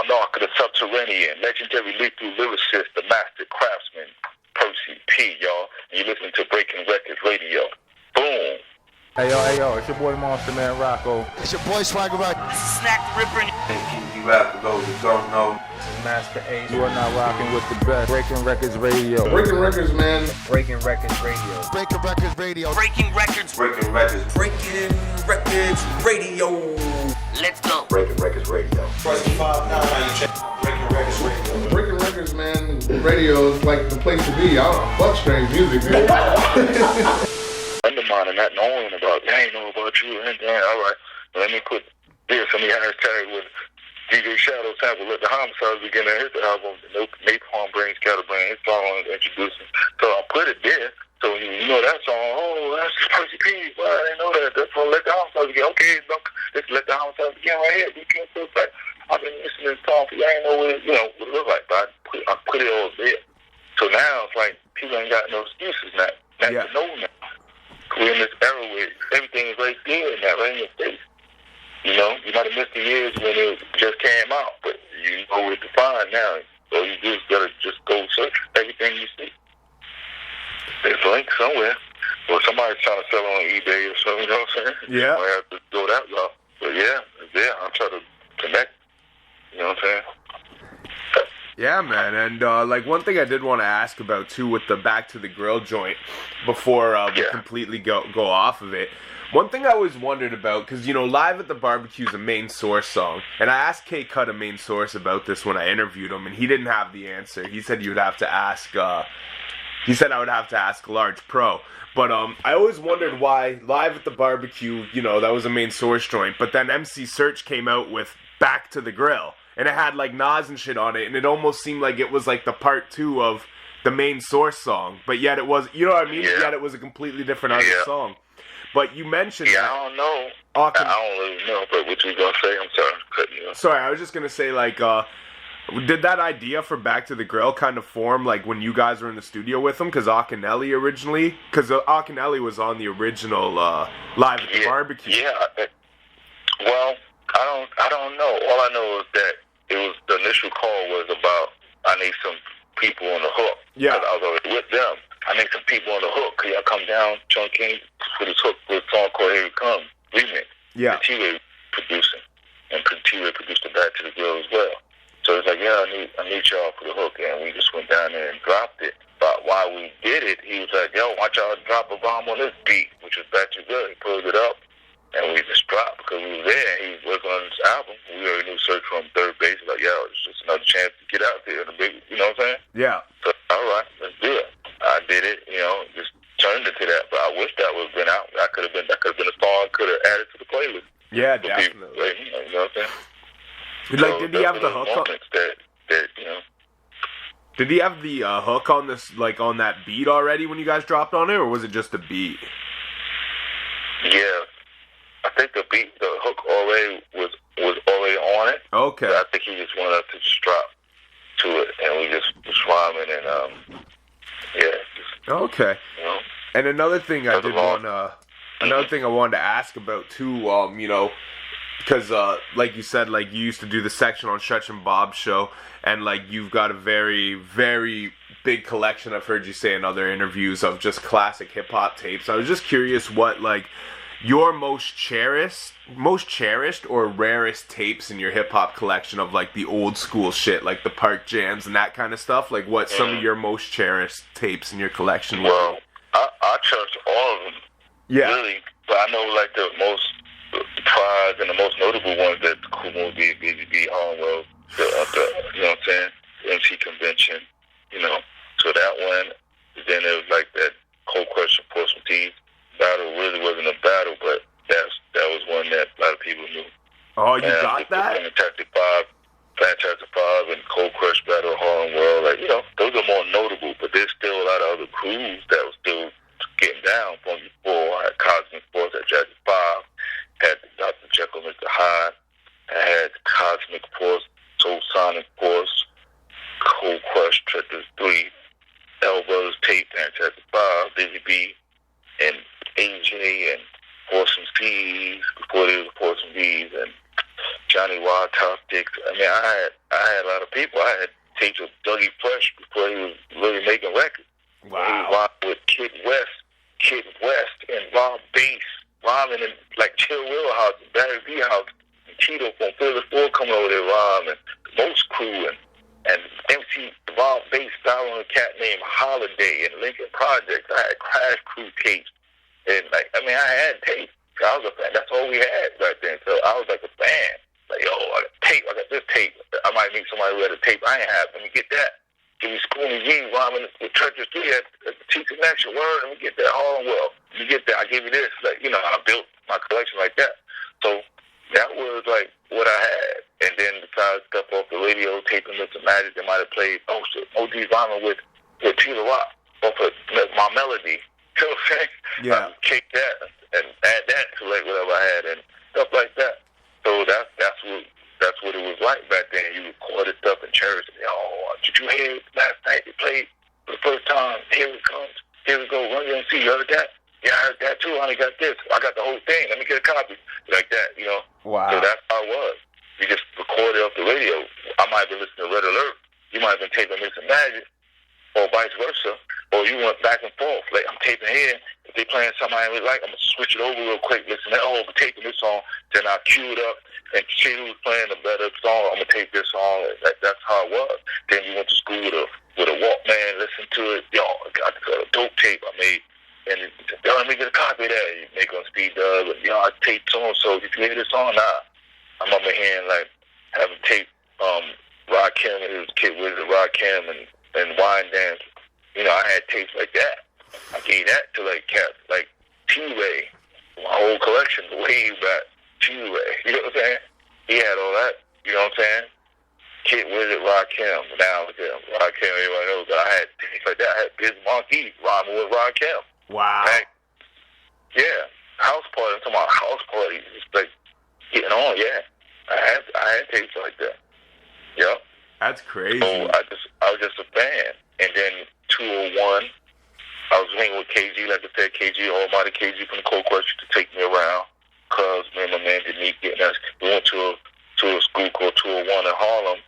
monarch of the subterranean, legendary lethal lyricist, the master craftsman, Percee P, y'all. And you're listening to Breaking Records Radio. Boom. Hey yo, it's your boy Monster Man Rocco. It's your boy Swagger Rock. This is Snack the Ripper. You rap for those who don't know. This is Master Ace. You are now rocking with the best. Breaking Records Radio. Breaking Records, man. Breaking Records Radio. Breaking Records Radio. Breaking Records. Breaking Records. Breaking Records Radio. Let's go. Breaking Records Radio. Breaking Records Radio. Breaking Records, man. Radio is like the place to be. I don't know. Fuck strange music, dude. Undermining that knowing about, I ain't know about you, and then, all right, let me put this on the hashtag with DJ Shadow sample, let the homicides begin to hit the album, Napalm Brain, Scatterbrain, his song introducing. So I put it there, so you know that song, oh, that's Percee P, well, I didn't know that, that's what Let the Homicides Begin. Okay, look, let's Let the Homicides Begin right here, we can't feel like, I've been listening to this song, I ain't know what it, what it looked like, but I put it all there. So now it's like, people ain't got no excuses now, not to know now. We're in this era where everything is right there and that right in your face. You know, you might have missed the years when it just came out, but you know where to find now. So you just gotta just go search everything you see. There's a link somewhere. Or somebody's trying to sell it on eBay or something, you know what I'm saying? Yeah. You might have to go that route. But yeah, it's there. I'm trying to connect. You know what I'm saying? Yeah, man, and like one thing I did want to ask about too with the Back to the Grill joint before we completely go off of it. One thing I always wondered about, because Live at the Barbecue is a Main Source song, and I asked K Cut a Main Source about this when I interviewed him, and he didn't have the answer. He said you'd have to ask. He said I would have to ask Large Pro. But I always wondered why Live at the Barbecue, that was a Main Source joint, but then MC Search came out with Back to the Grill. And it had like Nas and shit on it, and it almost seemed like it was like the part 2 of the Main Source song, but yet it was, you know what I mean? Yeah. Yet it was a completely different other song. But you mentioned that. I don't know. I don't really know, but what you gonna say? I'm sorry, cutting you off. Sorry, I was just gonna say like, did that idea for Back to the Grill kind of form like when you guys were in the studio with him? Because Akinelli originally, because Akinelli was on the original Live at the Barbecue. Yeah. Well, I don't know. All I know is that the initial call was about, I need some people on the hook. Yeah. Because I was already with them. I need some people on the hook. Could y'all come down, John King, put his hook with a song called Here It Comes, remix. Yeah. And T-Ray producing. And T-Ray produced the Back to the Grill as well. So it's like, I need y'all for the hook. And we just went down there and dropped it. But while we did it, he was like, yo, why y'all drop a bomb on this beat, which was Back to the Grill. He pulled it up. And we just dropped because we were there. He was working on this album. We already knew Search from third base. Like, yo, it's just another chance to get out there. You know what I'm saying? Yeah. So, all right, let's do it. I did it. Just turned into that. But I wish that would have been out. That could have been a song I could have added to the playlist. Yeah, definitely. You know what I'm saying? Like, did he have the hook on? Did he have the hook on this, like on that beat already when you guys dropped on it, or was it just a beat? Yeah. I think the hook already was already on it. Okay. But I think he just wanted us to just drop to it, and we just was rhyming and Okay. And another thing I wanted to ask about too, because like you said, like you used to do the section on Stretch and Bob's show, and like you've got a very, very big collection, I've heard you say in other interviews, of just classic hip hop tapes. I was just curious what like your most cherished or rarest tapes in your hip-hop collection of, like, the old school shit, like the Park Jams and that kind of stuff? Like, what some of your most cherished tapes in your collection were? Well, I cherish all of them, really. But I know, like, the most prized and the most notable ones that Cool Movie, BGB, Harlem, you know what I'm saying? MC Convention, So that one, then it was like that Cold Crush and Portsmouth Tees. Battle really wasn't a battle, but that was one that a lot of people knew. Oh, you got that? Fantastic Five and Cold Crush Battle, Harlem World, those are more notable, but there's still a lot of other crews that were still getting down from before. I had Cosmic Force, I had Jazzy 5, had Dr. Jekyll, Mr. Hyde, I had Cosmic Force, Soul Sonic Force, Cold Crush, Treaders 3, Elbows, Tape, Fantastic 5, Busy B, and AJ and Force C's before they were Force B's, and Johnny Wild, Top Sticks. I mean, I had a lot of people. I had tapes of Dougie Fresh before he was really making records. Wow. He was rhyming with Kid West, and Rob Bass, rhyming in like Chill Will House, Barry V House, and Tito from Philly 4 coming over there rhyming, Most Crew, and MC Rob Bass style on a cat named Holiday and Lincoln Project. I had Crash Crew tapes, and like I had tapes. I was a fan. That's all we had back then. So I was like a fan. Like, yo, I got tape. I got this tape. I might meet somebody who had a tape I ain't have. Let me get that. Give me Schoonie G rhyming with Churches 3 at the Teacher Connection. Word. Let me get that. Harlemwell. Let me get that. I give you this. Like, you know, I built my collection like that. So that was like what I had. And then besides stuff off the radio, taping with some magic, they might have played, oh shit, OG rhyming with Tila Rock off of My Melody. You know what I'm saying? Yeah. I kick that and add that to like whatever I had and stuff like that. So that's what it was like back then. You recorded stuff and cherished it. Oh, did you hear it last night? They played for the first time. Here it comes. Here we go. Run DMC. You heard that? Yeah, I heard that too. I got this. I got the whole thing. Let me get a copy. Like that, you know? Wow. So that's how it was. You just recorded off the radio. I might have been listening to Red Alert. You might have been taping Mix and Magic, or vice versa. Or you went back and forth. Like, I'm taping here. If they playing something I really like, I'm going to switch it over real quick. Listen, I'm taping this song. Then I'll cue it up and see who's playing a better song. I'm going to tape this song. That's how it was. Then you went to school with a Walkman, listen to it. Yo, I got a dope tape I made. And yo, let me get a copy of that. You make it on speed dub. And, yo, I taped so-and-so. Did you hear this song? Nah. I'm up hearing, like, having taped Rakim and his Kid Wizard, Rakim and Wine Dance. You know, I had tapes like that. I gave that to like cats, like T-Ray, my whole collection way back. T-Ray, you know what I'm saying? He had all that. You know what I'm saying? Kid Wizard, Rakim. Now with him, Rakim, everybody knows that I had tapes like that. I had Biz Monkey rhyming with Rakim. Wow. Like, yeah, house party. I'm talking about house parties. It's like getting on. Yeah, I had tapes like that. Yep. That's crazy. So I was just a fan, and then 201. I was hanging with KG, like I said, KG, almighty KG from the Cold Question to take me around. Cuz me and my man Denique getting us. We went to a school called 201 in Harlem,